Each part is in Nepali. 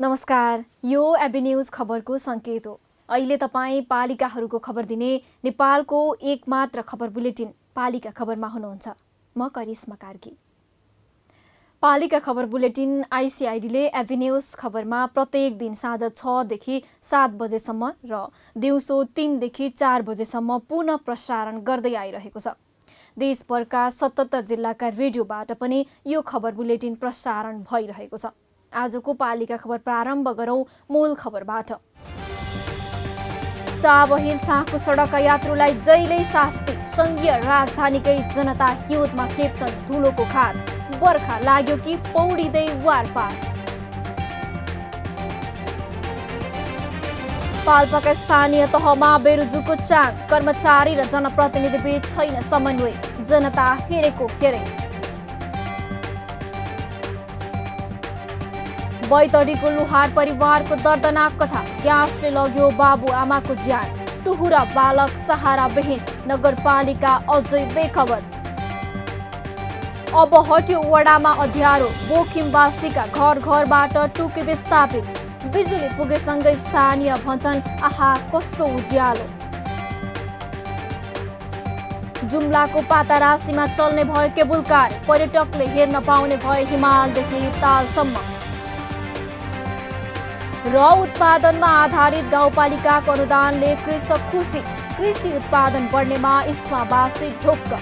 नमस्कार, यो एबी न्यूज खबरको संकेत हो। अहिले तपाईँ पालिकाहरूको खबर दिने नेपालको एकमात्र खबर बुलेटिन पालिका खबरमा हुनुहुन्छ। म करिश्मा कार्की। पालिका खबर बुलेटिन आइसिआइडीले एबी न्यूज खबरमा प्रत्येक दिन साँझ 6 देखि 7 बजेसम्म र दिउँसो 3 देखि 4 बजेसम्म पुनः प्रसारण गर्दै आइरहेको छ। देशभरका 77 जिल्लाका रेडियोबाट पनि यो खबर बुलेटिन प्रसारण भइरहेको छ। आजको पालिका खबर प्रारम्भ गरौं मूल खबरबाट। चाबहिल साँखु सडकका यात्रुलाई जहिल्यै शास्ति, संघीय राजधानीकै जनता हिउँदमा खेप्छन् धुलोको खार। बर्खा लाग्यो कि पौडिँदै वारपार। पाल्पाका स्थानीय तहमा बेरुजुको चाङ, कर्मचारी र जनप्रतिनिधि बीच छैन समन्वय, जनता हेरेको हेरे। बैतडीको लुहार परिवारको दर्दनाक कथा, ग्यासले लग्यो बाबुआमाको ज्यान। टुहुरा बालक सहारा विहीन, नगरपालिका अझै बेखबर। अब हट्यो वडामा अँध्यारो, बोखिमवासीका घर घरबाट टुकी विस्थापित। बिजुली पुगेसँगै स्थानीय भन्छन् आहा कस्तो उज्यालो। जुम्लाको पातारासीमा चल्ने भयो केबुल कार, पर्यटकले हेर्न पाउने भए हिमालदेखि तालसम्म। र उत्पादनमा आधारित गाउँपालिकाको अनुदानले कृषक खुसी, कृषि उत्पादन बढ्नेमा इस्मावासी ढुक्क।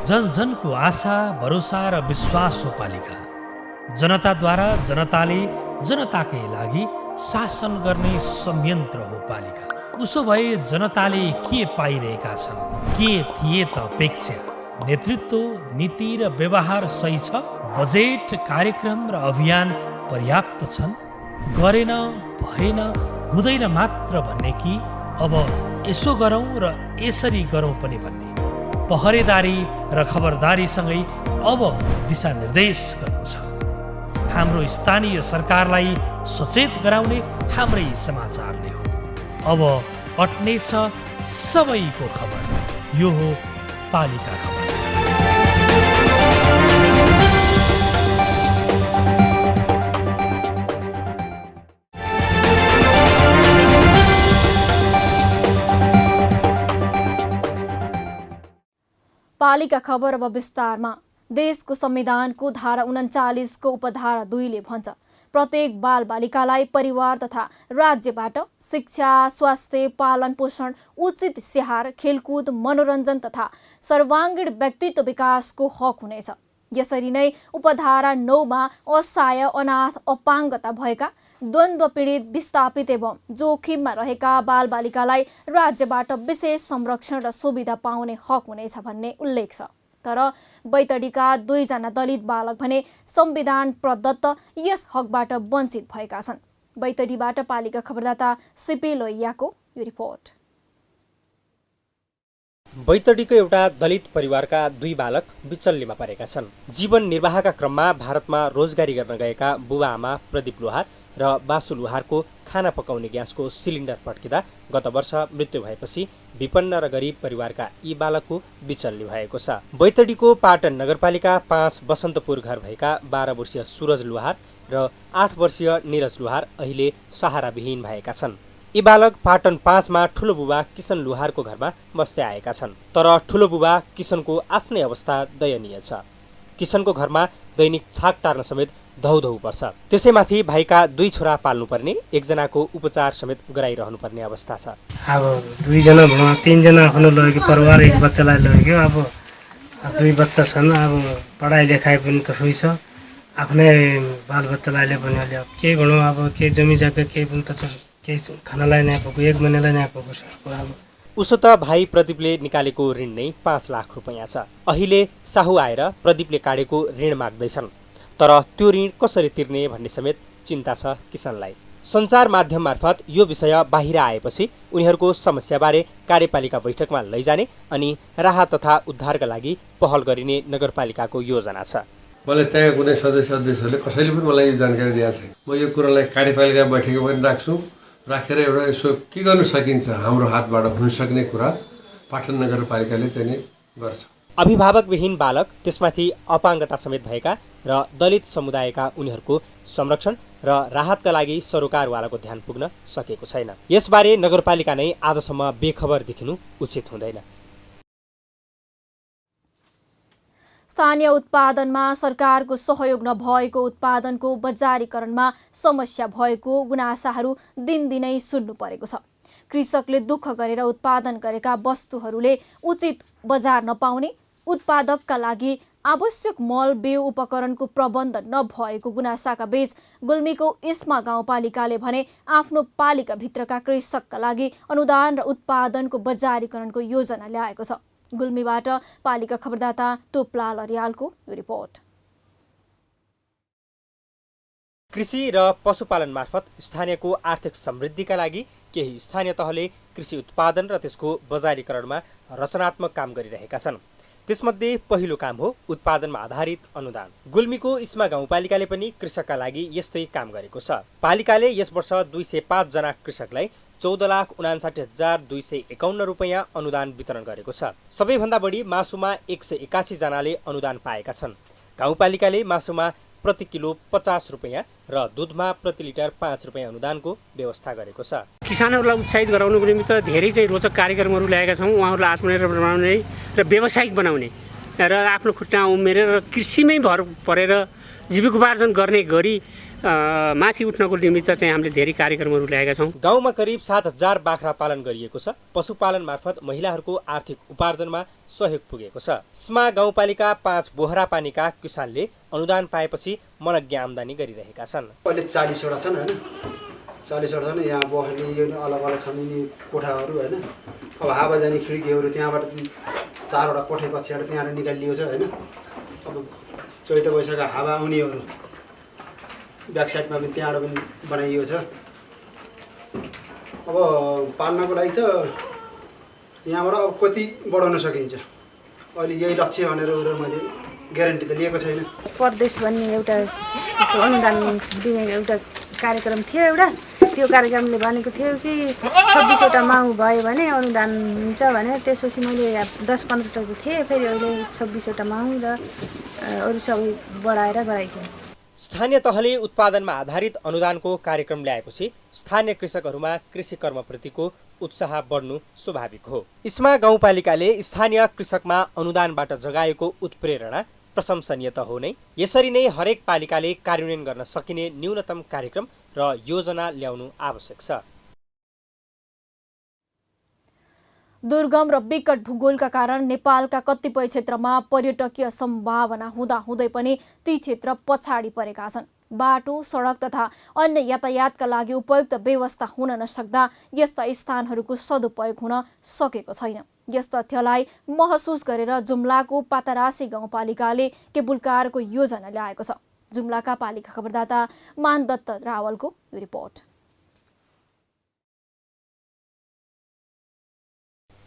जन जनको आशा, भरोसा र विश्वास हो पालिका। जनताद्वारा जनताले जनताकै लागि शासन गर्ने संयन्त्र हो पालिका। उसो भए जनताले के पाइरहेका छन्, के थिए त अपेक्षा? नेतृत्व, नीति र व्यवहार सही छ? बजेट, कार्यक्रम र अभियान पर्याप्त छन्? गरेन, भएन, हुँदैन मात्र भन्ने कि अब यसो गरौँ र यसरी गरौँ पनि भन्ने? पहरेदारी र खबरदारीसँगै अब दिशानिर्देश गर्नु छ। हाम्रो स्थानीय सरकारलाई सचेत गराउने हाम्रै समाचारले हो। अब अट्नेछ सबैको खबर। यो हो पालिका खबर। पालिका खबर अब विस्तारमा। देशको संविधानको धारा 39 को उपधारा 2 ले भन्छ प्रत्येक बाल बालिकालाई परिवार तथा राज्यबाट शिक्षा, स्वास्थ्य, पालन पोषण, उचित स्याहार, खेलकुद, मनोरञ्जन तथा सर्वाङ्गीण व्यक्तित्व विकासको हक हुनेछ। यसरी नै उपधारा 9 मा असहाय, अनाथ, अपाङ्गता भएका, द्वन्द्व पीडित, विस्थापित एवं जोखिममा रहेका बालबालिकालाई राज्यबाट विशेष संरक्षण र सुविधा पाउने हक हुनेछ भन्ने उल्लेख छ। तर बैतडीका 2 जना दलित बालक भने संविधान प्रदत्त यस हकबाट वञ्चित भएका छन्। बैतडीबाट पालिका खबरदाता सिपी लोहियाको यो रिपोर्ट। बैतडीको एउटा दलित परिवारका 2 बालक बिचल्लीमा परेका छन्। जीवन निर्वाहका क्रममा भारतमा रोजगारी गर्न गएका बुबाआमा प्रदीप लोहार र बासु लोहारको खाना पकाउने ग्यासको सिलिन्डर पड्किँदा गत वर्ष मृत्यु भएपछि विपन्न र गरिब परिवारका यी बालकको बिचल्ली भएको छ। बैतडीको पाटन नगरपालिका 5 बसन्तपुर घर भएका 12 वर्षीय सुरज लोहार र 8 वर्षीय निरज लोहार अहिले सहाराविहीन भएका छन्। यी बालक पाटन 5 मा ठुलो बुबा किशन लोहारको घरमा बस्दै आएका छन्। तर ठुलो बुबा किशनको आफ्नै अवस्था दयनीय छ। किशनको घरमा दैनिक छाक टार्न समेत धौधौ पर्छ। त्यसैमाथि भाइका 2 छोरा पाल्नुपर्ने, एकजनाको उपचार समेत गराइरहनु पर्ने अवस्था छ। अब 2 जना भनौँ 3 जना हुन लगेको परिवार, एक बच्चालाई लगेको। अब 2 बच्चा छन्। अब पढाइ लेखाइ पनि त सोही छ। आफ्नै बालबच्चालाई पनि अहिले केही भनौँ, अब केही जमी जग्गा केही पनि त केही खानालाई नै पाएको, 1 महिनालाई नै पाएको छ। अब उसो त भाइ प्रदीपले निकालेको ऋण नै 5 लाख रुपैयाँ छ। अहिले साहु आएर प्रदीपले काटेको ऋण माग्दैछन्, तर त्यो ऋण कसरी तिर्ने भन्ने समेत चिन्ता छ किसानलाई। सञ्चार माध्यम मार्फत यो विषय बाहिर आएपछि उनीहरूको समस्याबारे कार्यपालिका बैठकमा लैजाने अनि राहत तथा उद्धारका लागि पहल गरिने नगरपालिकाको योजना छ। मलाई त्यहाँ कुनै सदस्यहरूले कसैले पनि मलाई यो जानकारी दिएको छैन। म यो कुरालाई कार्यपालिका बैठकमा पनि राख्छु, राखेर एउटा यसो के गर्नु सकिन्छ हाम्रो हातबाट हुन सक्ने कुरा पाटन नगरपालिकाले चाहिँ नि गर्छ। अभिभावकविहीन बालक, त्यसमाथि अपाङ्गता समेत भएका र दलित समुदायका उनीहरूको संरक्षण र राहतका लागि सरोकारवालाको ध्यान पुग्न सकेको छैन। यसबारे नगरपालिका नै आजसम्म बेखबर देखिनु उचित हुँदैन। स्थानीय उत्पादनमा सरकारको सहयोग नभएको उत्पादनको बजारीकरणमा समस्या भएको गुनासाहरू दिनदिनै सुन्नु परेको छ। कृषकले दुःख गरेर उत्पादन गरेका वस्तुहरूले उचित बजार नपाउने, उत्पादकका लागि आवश्यक मल बिउ उपकरणको प्रबन्ध नभएको गुनासाका बीच गुल्मीको इस्मा गाउँपालिकाले भने आफ्नो पालिकाभित्रका कृषकका लागि अनुदान र उत्पादनको बजारीकरणको योजना ल्याएको छ। गुल्मीबाट पालिका खबरदाता टोपलाल अर्यालको यो रिपोर्ट। कृषि र पशुपालन मार्फत स्थानीयको आर्थिक समृद्धिका लागि केही स्थानीय तहले कृषि उत्पादन र त्यसको बजारीकरणमा रचनात्मक काम गरिरहेका छन्। त्यसमध्ये पहिलो काम हो उत्पादनमा आधारित अनुदान। गुल्मीको इस्मा गाउँपालिकाले पनि कृषकका लागि यस्तै काम गरेको छ। पालिकाले यस वर्ष 205 जना कृषकलाई 14,59,251 रुपैयाँ अनुदान वितरण गरेको छ। सबैभन्दा बढी मासुमा 181 जनाले अनुदान पाएका छन्। गाउँपालिकाले मासुमा प्रति किलो 50 रुपैयाँ र दुधमा प्रति लिटर 5 रुपैयाँ अनुदानको व्यवस्था गरेको छ। किसानहरूलाई उत्साहित गराउनको निमित्त धेरै चाहिँ रोचक कार्यक्रमहरू ल्याएका छौँ। उहाँहरूलाई आत्मनिर्भर बनाउने र व्यावसायिक बनाउने र आफ्नो खुट्टामा उम्मेरेर कृषिमै भर परेर जीविकोपार्जन गर्ने गरी माथि उठ्नको निमित्त चाहिँ हामीले धेरै कार्यक्रमहरू ल्याएका छौँ। गाउँमा करिब 7,000 बाख्रा पालन गरिएको छ। पशुपालन मार्फत महिलाहरूको आर्थिक उपार्जनमा सहयोग पुगेको छ। इस्मा गाउँपालिका 5 बोहरा पानीका किसानले अनुदान पाएपछि मनज्ञ आम्दानी गरिरहेका छन्। अहिले 40 वटा छन् हैन, 40 वटा छन्। यहाँ बस्ने यो अलग अलग छन् यिनी कोठाहरू हैन। अब हावा जाने खिड्कीहरू त्यहाँबाट 4 वटा कोठे पछिबाट त्यहाँबाट निकालिएको छ हैन। अब चैत वैशाखका हावा आउनेहरू ब्याक साइडमा पनि त्यहाँबाट पनि बनाइएको छ। अब पाल्नको लागि त यहाँबाट अब कति बढाउन सकिन्छ अहिले यही लक्ष्य भनेर मैले ग्यारेन्टी त लिएको छैन। परदेश भन्ने एउटा अनुदान दिने एउटा कार्यक्रम थियो एउटा, त्यो कार्यक्रमले भनेको थियो कि 26 वटा माउ भयो भने अनुदान हुन्छ भने, त्यसपछि मैले 10-15 वटाको थिएँ, फेरि अहिले 26 वटा माउ र अरू सबै बढाएर गराइदिएँ। स्थानीय तहले उत्पादनमा आधारित अनुदानको कार्यक्रम ल्याएपछि स्थानीय कृषकहरूमा कृषि कर्मप्रतिको उत्साह बढ्नु स्वाभाविक हो। इस्मा गाउँपालिकाले स्थानीय कृषकमा अनुदानबाट जगाएको उत्प्रेरणा प्रशंसनीय त हो नै, यसरी नै हरेक पालिकाले कार्यान्वयन गर्न सकिने न्यूनतम कार्यक्रम र योजना ल्याउनु आवश्यक छ। दुर्गम र विकट भूगोलका कारण नेपालका कतिपय क्षेत्रमा पर्यटकीय सम्भावना हुँदाहुँदै पनि ती क्षेत्र पछाडि परेका छन्। बाटो, सडक तथा अन्य यातायातका लागि उपयुक्त व्यवस्था हुन नसक्दा यस्ता स्थानहरूको सदुपयोग हुन सकेको छैन। यस तथ्यलाई महसुस गरेर जुम्लाको पातरासी गाउँपालिकाले केबुलकारको योजना ल्याएको छ। जुम्लाका पालिका खबरदाता मानदत्त रावलको यो रिपोर्ट।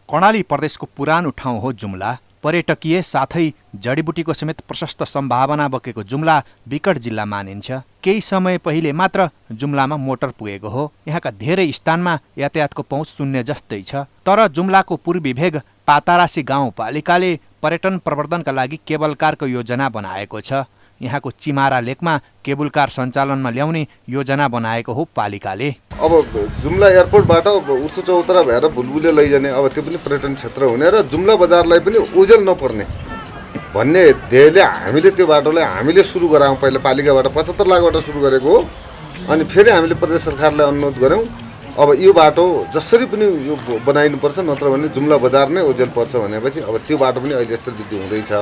कर्णाली प्रदेशको पुरानो ठाउँ हो जुम्ला। पर्यटकीय साथै जडीबुटीको समेत प्रशस्त सम्भावना बोकेको जुम्ला विकट जिल्ला मानिन्छ। केही समय पहिले मात्र जुम्लामा मोटर पुगेको हो। यहाँका धेरै स्थानमा यातायातको पहुँच शून्य जस्तै छ। तर जुम्लाको पूर्वी भेग पातरासी गाउँपालिकाले पर्यटन प्रवर्धनका लागि केबल कारको योजना बनाएको छ। यहाँको चिमारा लेकमा केबुल कार सञ्चालनमा ल्याउने योजना बनाएको हो पालिकाले। अब जुम्ला एयरपोर्टबाट उत्सु चौतरा भएर बुलबुले लैजाने, अब त्यो पनि पर्यटन क्षेत्र हुने र जुम्ला बजारलाई पनि ओझेल नपर्ने भन्ने ध्येयले हामीले त्यो बाटोलाई हामीले सुरु गरायौँ। पहिला पालिकाबाट 75 लाखबाट सुरु गरेको हो। अनि फेरि हामीले प्रदेश सरकारलाई अनुरोध गऱ्यौँ, अब यो बाटो जसरी पनि यो बनाइनुपर्छ, नत्र भने जुम्ला बजार नै ओझेल पर्छ भनेपछि अब त्यो बाटो पनि अहिले यस्तो वृद्धि हुँदैछ।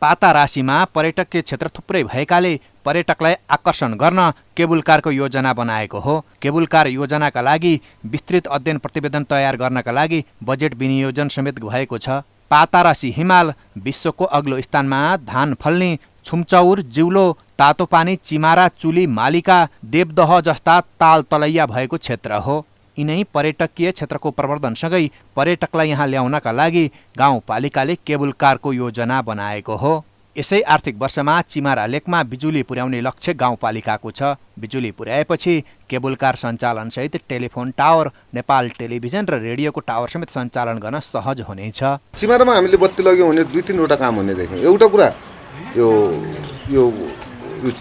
पातारासीमा पर्यटकीय क्षेत्र थुप्रै भएकाले पर्यटकलाई आकर्षण गर्न केबुल कारको योजना बनाएको हो। केबुल कार योजनाका लागि विस्तृत अध्ययन प्रतिवेदन तयार गर्नका लागि बजेट विनियोजन समेत भएको छ। पातारासी हिमाल विश्वको अग्लो स्थानमा धान फल्ने छुम्चौर, जिउलो, तातोपानी, चिमारा, चुली, मालिका, देवदह जस्ता ताल तलैया भएको क्षेत्र हो। यिनै पर्यटकीय क्षेत्रको प्रवर्धनसँगै पर्यटकलाई यहाँ ल्याउनका लागि गाउँपालिकाले केबुल कारको योजना बनाएको हो। यसै आर्थिक वर्षमा चिमारा लेकमा बिजुली पुर्याउने लक्ष्य गाउँपालिकाको छ। बिजुली पुर्याएपछि केबुल कार सञ्चालनसहित टेलिफोन टावर, नेपाल टेलिभिजन र रेडियोको टावर समेत सञ्चालन गर्न सहज हुनेछ। चिमारामा हामीले बत्ती लग्यो भने 2-3 काम हुने देख्यौँ। एउटा कुरा यो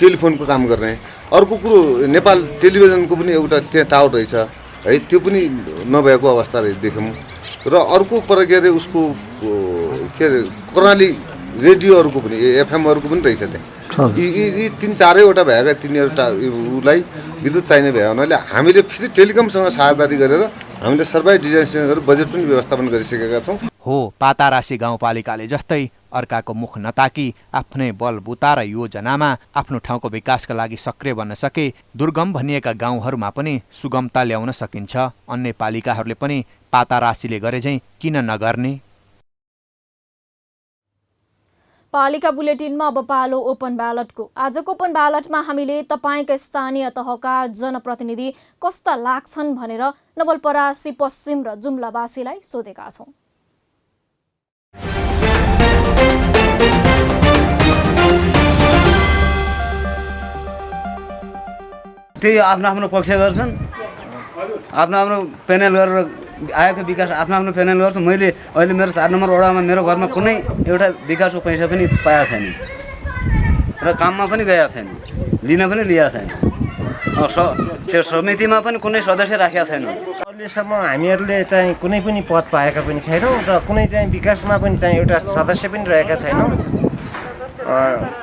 टेलिफोनको काम गर्ने, अर्को कुरो नेपाल टेलिभिजनको पनि एउटा त्यहाँ टावर रहेछ है, त्यो पनि नभएको अवस्था देख्यौँ। र अर्को पर के अरे उसको के अरे कर्णाली रेडियोहरूको पनि एफएमहरूको पनि रहेछ त्यहाँ। यी 3-4वटा भएका तिनीहरूलाई विद्युत चाहिने भए हुनाले हामीले फेरि टेलिकमसँग साझेदारी गरेर हामीले सर्वाइट डिजाइन गरेर बजेट पनि व्यवस्थापन गरिसकेका छौँ। हो, पातारासी गाउँपालिकाले जस्तै अर्काको मुख नताकी आफ्नै बलबुता र योजनामा आफ्नो ठाउँको विकासका लागि सक्रिय बन्न सके दुर्गम भनिएका गाउँहरूमा पनि सुगमता ल्याउन सकिन्छ। अन्य पालिकाहरूले पनि पातारासीले गरे झैँ किन नगर्ने? पालिका बुलेटिनमा अब पालो ओपन ब्यालटको। आजको ओपन ब्यालटमा हामीले तपाईँका स्थानीय तहका जनप्रतिनिधि कस्ता लाग्छन् भनेर नवलपरासी पश्चिम र जुम्लावासीलाई सोधेका छौँ। त्यही आफ्नो पक्ष गर्छन्, आफ्नो प्यानल गरेर आएको विकास आफ्नो प्यानल गर्छ। मैले अहिले मेरो 4 नम्बर वडामा मेरो घरमा कुनै एउटा विकासको पैसा पनि पाएको छैन र काममा पनि गएको छैन, लिन पनि लिएको छैन। त्यो समितिमा पनि कुनै सदस्य राखेका छैन। अहिलेसम्म हामीहरूले चाहिँ कुनै पनि पद पाएका पनि छैनौँ र कुनै चाहिँ विकासमा पनि चाहिँ एउटा सदस्य पनि रहेका छैनौँ।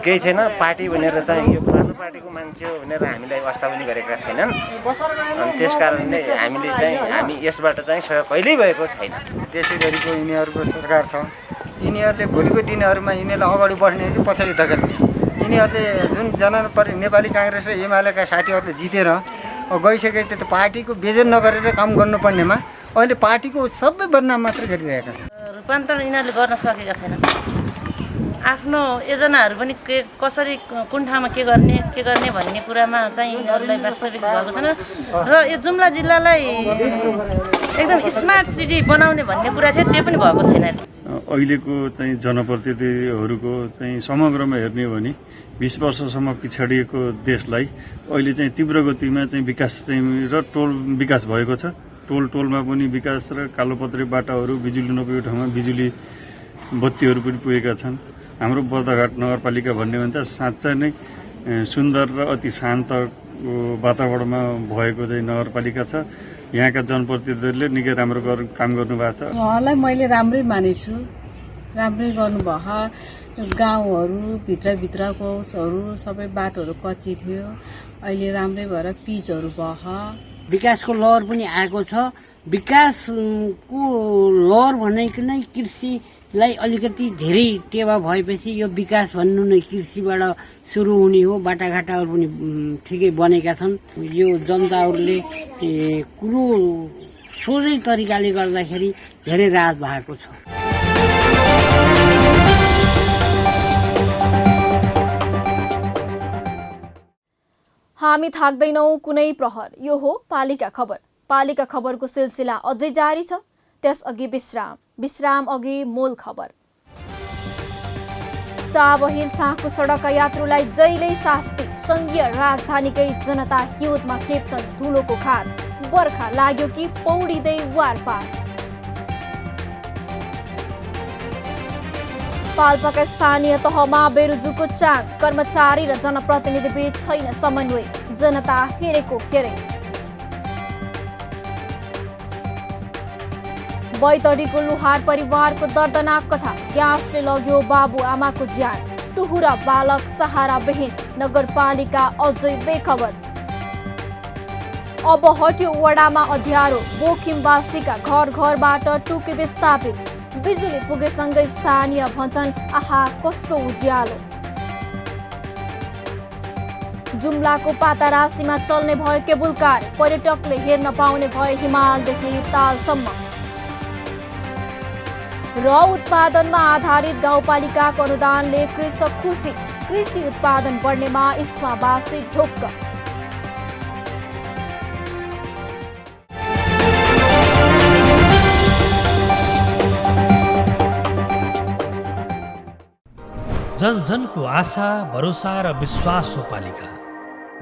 केही छैन, पार्टी भनेर चाहिँ यो पुरानो पार्टीको मान्छे हो भनेर हामीलाई वास्ता पनि गरेका छैनन्। अनि त्यस कारणले हामी यसबाट चाहिँ सहयोग कहिल्यै भएको छैन। त्यसै गरीको यिनीहरूको सरकार छ, यिनीहरूले भोलिको दिनहरूमा यिनीहरूलाई अगाडि बढ्ने कि पछाडि धकेल्ने। यिनीहरूले जुन नेपाली काङ्ग्रेस र एमालेका साथीहरूले जितेर गइसके त्यो पार्टीको बेजन नगरेर काम गर्नुपर्नेमा अहिले पार्टीको सबै बदनाम मात्रै गरिरहेका छन्। रूपान्तरण यिनीहरूले गर्न सकेका छैनन्। आफ्नो योजनाहरू पनि कसरी कुन ठाउँमा के गर्ने भन्ने कुरामा चाहिँ यिनीहरूलाई वास्तविक भएको छैन। र यो जुम्ला जिल्लालाई एकदम स्मार्ट सिटी बनाउने भन्ने कुरा थियो, त्यो पनि भएको छैन। अहिलेको चाहिँ जनप्रतिनिधिहरूको चाहिँ समग्रमा हेर्ने हो भने 20 वर्षसम्म पिछडिएको देशलाई अहिले चाहिँ तीव्र गतिमा चाहिँ विकास चाहिँ र टोल विकास भएको छ। टोलमा पनि विकास र कालोपत्रे बाटाहरू, बिजुली नपुगेको ठाउँमा बिजुली बत्तीहरू पनि पुगेका छन्। हाम्रो बर्दाघाट नगरपालिका भन्ने भने त साँच्चै नै सुन्दर र अति शान्त वातावरणमा भएको चाहिँ नगरपालिका छ। यहाँका जनप्रतिनिधिहरूले निकै राम्रो काम गर्नुभएको छ। उहाँलाई मैले राम्रै मानेछु, राम्रै गर्नुभयो। गाउँहरू भित्रको सबै बाटोहरू कच्ची थियो, अहिले राम्रै भएर पिचहरू भयो। विकासको लहर पनि आएको छ। विकासको लहर भनेको नै कृषिलाई अलिकति धेरै टेवा भएपछि यो विकास भन्नु नै कृषिबाट सुरु हुने हो। बाटाघाटाहरू पनि ठिकै बनेका छन्। यो जनताहरूले कुरो सोझै तरिकाले गर्दाखेरि धेरै राहत भएको छ। हामी थाक्दैनौँ कुनै प्रहर। यो हो पालिका खबर। पालिका खबरको सिलसिला अझै जारी छ, त्यसअघि विश्राम अघि मूल खबर। चाबहिल साँखु सडकका यात्रुलाई जहिल्यै शास्ति। संघीय राजधानीकै जनता हिउँदमा खेप्छन् धुलोको खार। बर्खा लाग्यो कि पौडिँदै वारपार। पाल्पाका स्थानीय तहमा बेरुजुको चाङ। कर्मचारी र जनप्रतिनिधि बीच छैन समन्वय। जनता हेरेको हेरे। बैतडीको लुहार परिवारको दर्दनाक कथा। ग्यासले लग्यो बाबु आमाको ज्यान। टुहुरा बालक सहारा विहीन। नगरपालिका अझै बेखबर। अब हट्यो वडामा अँध्यारो। बोखिमवासीका घर घरबाट टुकी विस्थापित। बिजुली पुगेसँगै स्थानीय भन्छन् आहा कस्तो उज्यालो। जुम्लाको पातारासीमा चल्ने भयो केबुल कार, पर्यटकले हेर्न पाउने भए हिमालदेखि तालसम्म। र उत्पादनमा आधारित गाउँपालिकाको अनुदानले कृषक खुसी, कृषि उत्पादन बढ्नेमा इस्मावासी ढुक्क। जन जनको आशा भरोसा र विश्वास हो पालिका।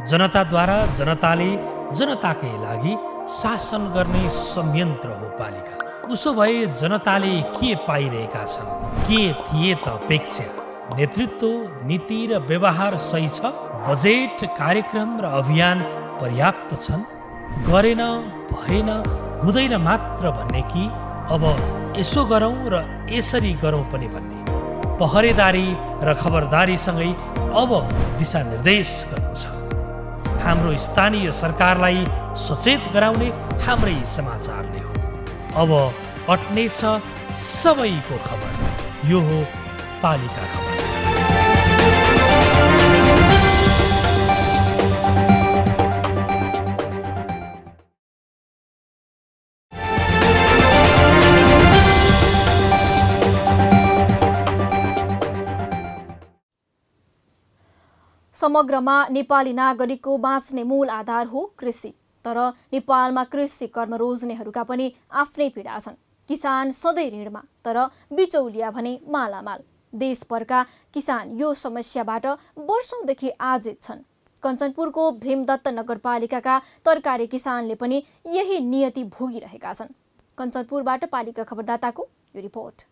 जनताद्वारा जनताले जनताकै लागि शासन गर्ने संयन्त्र हो पालिका। उसो भए जनताले के पाइरहेका छन्, के थिए त अपेक्षा? नेतृत्व, नीति र व्यवहार सही छ? बजेट, कार्यक्रम र अभियान पर्याप्त छन्? गरेन, भएन, हुँदैन मात्र भन्ने कि अब यसो गरौँ र यसरी गरौँ पनि भन्ने? पहरेदारी र खबरदारीसँगै अब दिशानिर्देश गर्नु छ। हाम्रो स्थानीय सरकारलाई सचेत गराउने हाम्रै समाचारले हो। अब अट्नेछ सबैको खबर। यो हो पालिका खबर। समग्रमा नेपाली नागरिकको बाँच्ने मूल आधार हो कृषि। तर नेपालमा कृषि कर्म रोज्नेहरूका पनि आफ्नै पीडा छन्। किसान सधैँ ऋणमा, तर बिचौलिया भने मालामाल। देशभरका किसान यो समस्याबाट वर्षौंदेखि आजित छन्। कञ्चनपुरको भीमदत्त नगरपालिकाका तरकारी किसानले पनि यही नियति भोगिरहेका छन्। कञ्चनपुरबाट पालिका खबरदाताको यो रिपोर्ट।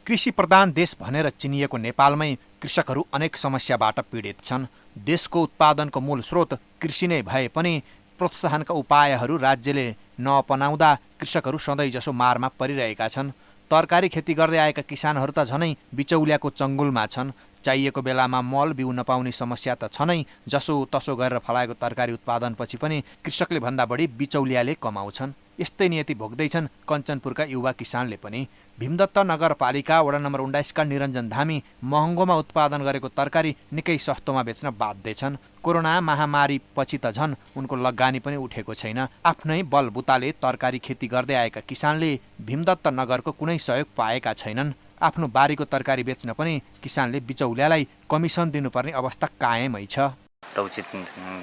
कृषि प्रधान देश भनेर चिनिएको नेपालमै कृषकहरू अनेक समस्याबाट पीडित छन्। देशको उत्पादनको मूल स्रोत कृषि नै भए पनि प्रोत्साहनका उपायहरू राज्यले नअपनाउँदा कृषकहरू सधैँजसो मारमा परिरहेका छन्। तरकारी खेती गर्दै आएका किसानहरू त झनै बिचौलियाको चङ्गुलमा छन्। चाहिएको बेलामा मल बिउ नपाउने समस्या त छ नै। जसो तसो गरेर फलाएको तरकारी उत्पादनपछि पनि कृषकले भन्दा बढी बिचौलियाले कमाउँछन्। यस्तै नियति भोग्दैछन् कञ्चनपुरका युवा किसानले पनि। भीमदत्त नगरपालिका वडा नम्बर 19 का निरञ्जन धामी महँगोमा उत्पादन गरेको तरकारी निकै सस्तोमा बेच्न बाध्य छन्। कोरोना महामारी पछि त झन् उनको लगानी पनि उठेको छैन। आफ्नै बलबुताले तरकारी खेती गर्दै आएका किसानले भीमदत्त नगरको कुनै सहयोग पाएका छैनन्। आफ्नो बारीको तरकारी बेच्न पनि किसानले बिचौलियालाई कमिसन दिनुपर्ने अवस्था कायमै छ। उचित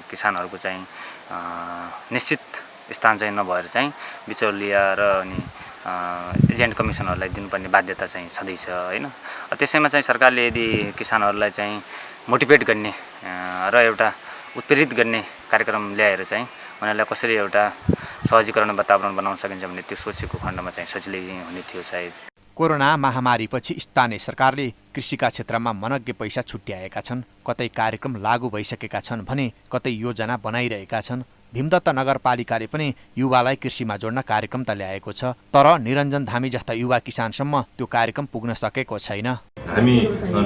किसानहरूको चाहिँ निश्चित स्थान चाहिँ नभएर चाहिँ बिचौलिया र अनि एजेन्ट कमिसनहरूलाई दिनुपर्ने बाध्यता चाहिँ छँदैछ होइन। त्यसैमा चाहिँ सरकारले यदि किसानहरूलाई चाहिँ मोटिभेट गर्ने र एउटा उत्प्रेरित गर्ने कार्यक्रम ल्याएर चाहिँ उनीहरूलाई कसरी एउटा सहजीकरण वातावरण बनाउन सकिन्छ भने त्यो सोचेको खण्डमा चाहिँ सजिलै हुने थियो सायद। कोरोना महामारीपछि स्थानीय सरकारले कृषिका क्षेत्रमा मनग्गे पैसा छुट्याएका छन्। कतै कार्यक्रम लागू भइसकेका छन् भने कतै योजना बनाइरहेका छन्। भीमदत्त नगरपालिकाले पनि युवालाई कृषिमा जोड्न कार्यक्रम त ल्याएको छ। तर निरञ्जन धामी जस्ता युवा किसानसम्म त्यो कार्यक्रम पुग्न सकेको छैन। हामी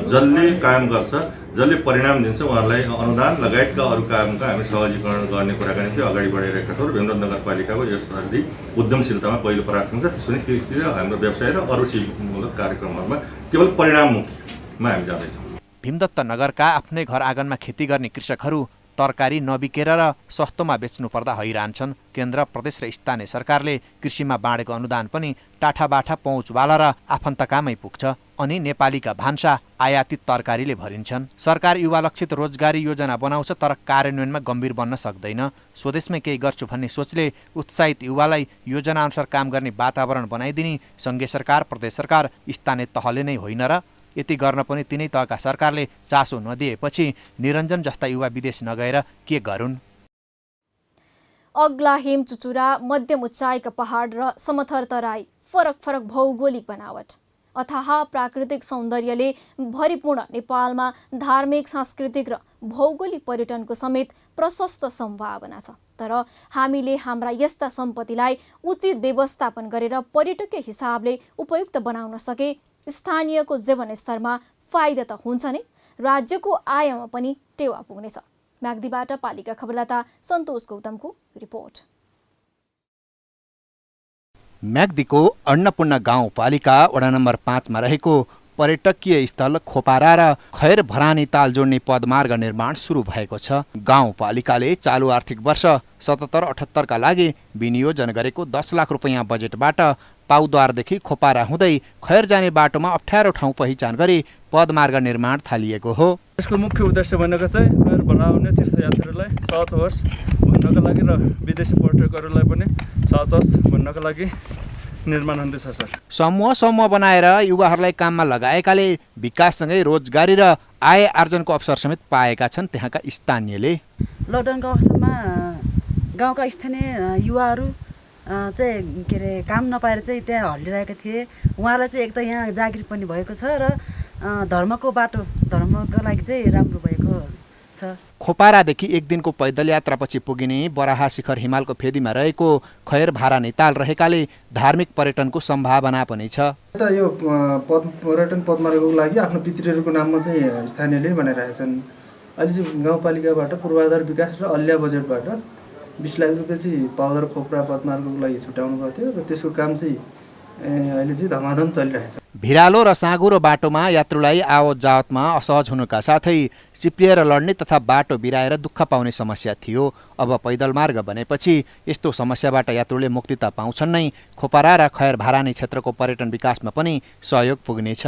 जसले काम गर्छ, जसले परिणाम दिन्छ उहाँहरूलाई अनुदान लगायतका अरू कामका हामी सहजीकरण गर्ने कुराकानी चाहिँ अगाडि बढाइरहेका छौँ। भीमदत्त नगरपालिकाको यसपालि उद्यमशीलतामा पहिलो प्राथमिकता, त्यसरी कृषि र हाम्रो व्यवसाय र अरू सिपमूलक कार्यक्रमहरूमा केवल परिणाममुखीमा हामी जाँदैछौँ। भीमदत्त नगरका आफ्नै घर आँगनमा खेती गर्ने कृषकहरू तरकारी नबिकेर र सस्तोमा बेच्नुपर्दा हैरान छन्। केन्द्र, प्रदेश र स्थानीय सरकारले कृषिमा बाँडेको अनुदान पनि टाठाबाठा पहुँचवाला र आफन्तकामै पुग्छ। अनि नेपालीका भान्सा आयातित तरकारीले भरिन्छन्। सरकार युवालक्षित रोजगारी योजना बनाउँछ तर कार्यान्वयनमा गम्भीर बन्न सक्दैन। स्वदेशमै केही गर्छु भन्ने सोचले उत्साहित युवालाई योजनाअनुसार काम गर्ने वातावरण बनाइदिने सङ्घीय सरकार, प्रदेश सरकार, स्थानीय तहले नै होइन र? यति गर्न पनि तिनै तहका सरकारले चासो नदिएपछि निरञ्जन जस्ता युवा विदेश नगएर के गरून्? अग्ला हिम चुचुरा, मध्यम उचाइका पहाड र समथर तराई, फरक फरक भौगोलिक बनावट, अथाह प्राकृतिक सौन्दर्यले भरिपूर्ण नेपालमा धार्मिक, सांस्कृतिक र भौगोलिक पर्यटनको समेत प्रशस्त सम्भावना छ। तर हामीले हाम्रा यस्ता सम्पत्तिलाई उचित व्यवस्थापन गरेर पर्यटकीय हिसाबले उपयुक्त बनाउन सके स्थानीयको जीवनस्तरमा फाइदा त हुन्छ नै, राज्यको आयमा पनि टेवा पुग्नेछ। म्याग्दीबाट पालिका खबरदाता सन्तोष गौतमको रिपोर्ट। म्याग्दीको अन्नपूर्ण गाउँपालिका वडा नम्बर 5 मा रहेको पर्यटकीय स्थल खोपारा र खैर भरानी ताल जोड्ने पदमार्ग निर्माण सुरु भएको छ। गाउँपालिकाले चालु आर्थिक वर्ष 77-78 का लागि विनियोजन गरेको 10 लाख रुपैयाँ बजेटबाट पाउद्वारदेखि खोपारा हुँदै खैर जाने बाटोमा अप्ठ्यारो ठाउँ पहिचान गरी पदमार्ग निर्माण थालिएको हो। यसको मुख्य उद्देश्य भनेको चाहिँ खैर भराउने तीर्थयात्रीहरूलाई सहज होस् भन्नको लागि र विदेशी पर्यटकहरूलाई पनि सहज होस् भन्नको लागि निर्माण हुँदैछ सर। समूह बनाएर युवाहरूलाई काममा लगाएकाले विकाससँगै रोजगारी र आय आर्जनको अवसर समेत पाएका छन् त्यहाँका स्थानीयले। लकडाउनको अवस्थामा गाउँका स्थानीय युवाहरू चाहिँ के अरे काम नपाएर चाहिँ त्यहाँ हल्लिरहेका थिए। उहाँलाई चाहिँ एक त यहाँ जागिर पनि भएको छ र धर्मको बाटो धर्मको लागि चाहिँ राम्रो भएको छ। खोपारादेखि एक दिनको पैदल यात्रापछि पुगिने बराहा शिखर हिमालको फेदीमा रहेको खैर भारानी ताल रहेकाले धार्मिक पर्यटनको सम्भावना पनि छ। यो पर्यटन पदमार्गको लागि आफ्नो पितृहरूको नाममा चाहिँ स्थानीयले बनाइरहेका छन्। अहिले चाहिँ गाउँपालिकाबाट पूर्वाधार विकास र अल्ल्या बजेटबाट 20 लाख रुपियाँ चाहिँ पाउदर खोपरा पदमार्गको लागि छुट्याउनु भएको थियो र त्यसको काम चाहिँ अहिले चाहिँ धमाधम चलिरहेछ। भिरालो र साँघुरो बाटोमा यात्रुलाई आवत जावतमा असहज हुनुका साथै चिप्लिएर लड्ने तथा बाटो बिराएर दुःख पाउने समस्या थियो। अब पैदल मार्ग बनेपछि यस्तो समस्याबाट यात्रुले मुक्तिता पाउँछन् नै। खोपारा र खैर भारानी क्षेत्रको पर्यटन विकासमा पनि सहयोग पुग्नेछ।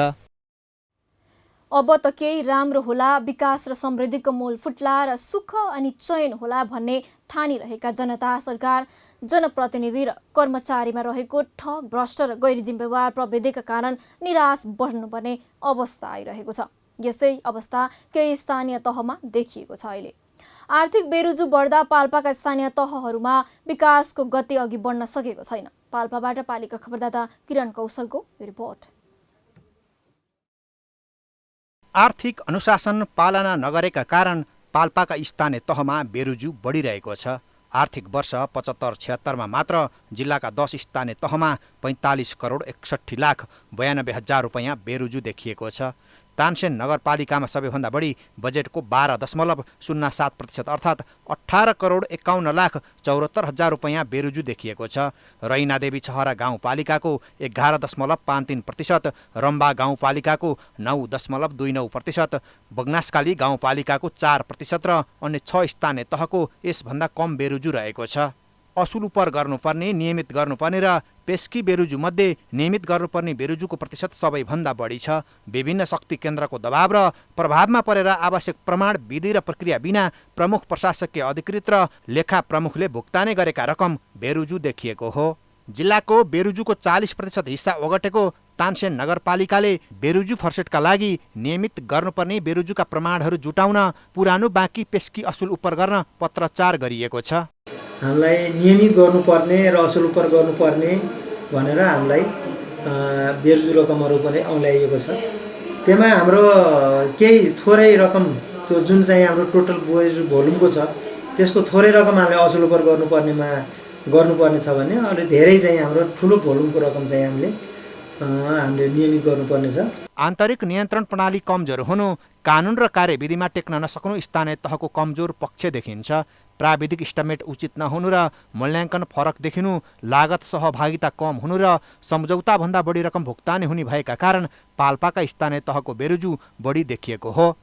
अब त केही राम्रो होला, विकास र समृद्धिको मूल फुट्ला र सुख अनि चयन होला भन्ने ठानिरहेका जनता सरकार, जनप्रतिनिधि र कर्मचारीमा रहेको ठग, भ्रष्ट र गैर जिम्मेवार प्रविधिका कारण निराश बढ्नुपर्ने अवस्था आइरहेको छ। यस्तै अवस्था केही स्थानीय तहमा देखिएको छ। अहिले आर्थिक बेरुजु बढ्दा पाल्पाका स्थानीय तहहरूमा विकासको गति अघि बढ्न सकेको छैन। पाल्पाबाट पालिका खबरदाता किरण कौशलको रिपोर्ट। आर्थिक अनुशासन पालना नगरेका कारण पाल्पाका स्थानीय तहमा बेरुजु बढिरहेको छ। आर्थिक वर्ष 75-76 मा मात्र जिल्लाका 10 स्थानीय तहमा 45 करोड 61 लाख 92 हजार रुपैयाँ बेरुजु देखिएको छ। तानसेन नगरपालिकामा सबैभन्दा बढी बजेटको 12.07% अर्थात् 18 करोड 51 लाख 74 हजार रुपैयाँ बेरुजु देखिएको छ। रैनादेवी छहरा गाउँपालिकाको 11.53%, रम्बा गाउँपालिकाको 9.29%, बगनासकाली गाउँपालिकाको 4% र अन्य 6 स्थानीय तहको यसभन्दा कम बेरुजु रहेको छ। असुल उपर गर्नुपर्ने, नियमित गर्नुपर्ने र पेस्की बेरुजु मध्ये नियमित गर्नुपर्ने बेरुजुको प्रतिशत सबैभन्दा बढी छ। विभिन्न शक्ति केन्द्रको दबाव र प्रभावमा परेर आवश्यक प्रमाण, विधि र प्रक्रिया बिना प्रमुख प्रशासकीय अधिकृत र लेखा प्रमुखले भुक्तानी गरेका रकम बेरुजु देखिएको हो। जिल्लाको बेरुजुको 40% हिस्सा ओगटेको तानसेन नगरपालिकाले बेरुजु फर्सेटका लागि नियमित गर्नुपर्ने बेरुजुका प्रमाणहरू जुटाउन पुरानो बाँकी पेस्की असुल उपर गर्न पत्रचार गरिएको छ। हामीलाई नियमित गर्नुपर्ने र असुल उपर गर्नुपर्ने भनेर हामीलाई बेरुजु रकमहरू पनि औँल्याइएको छ। त्यसमा हाम्रो केही थोरै रकम, त्यो जुन चाहिँ हाम्रो टोटल बेरुजु भोल्युमको छ त्यसको थोरै रकम हामीले असुल उपर गर्नुपर्ने छ भने अलि धेरै चाहिँ हाम्रो ठुलो भोल्युमको रकम चाहिँ हामीले नियमित गर्नुपर्ने छ। आन्तरिक नियन्त्रण प्रणाली कमजोर हुनु, कानुन र कार्यविधिमा टेक्न नसक्नु स्थानीय तहको कमजोर पक्ष देखिन्छ। प्राविधिक इस्टिमेट उचित नहुनु र मूल्याङ्कन फरक देखिनु, लागत सहभागिता कम हुनु र सम्झौताभन्दा बढी रकम भुक्तानी हुने भएका कारण पाल्पाका स्थानीय तहको बेरुजु बढी देखिएको हो।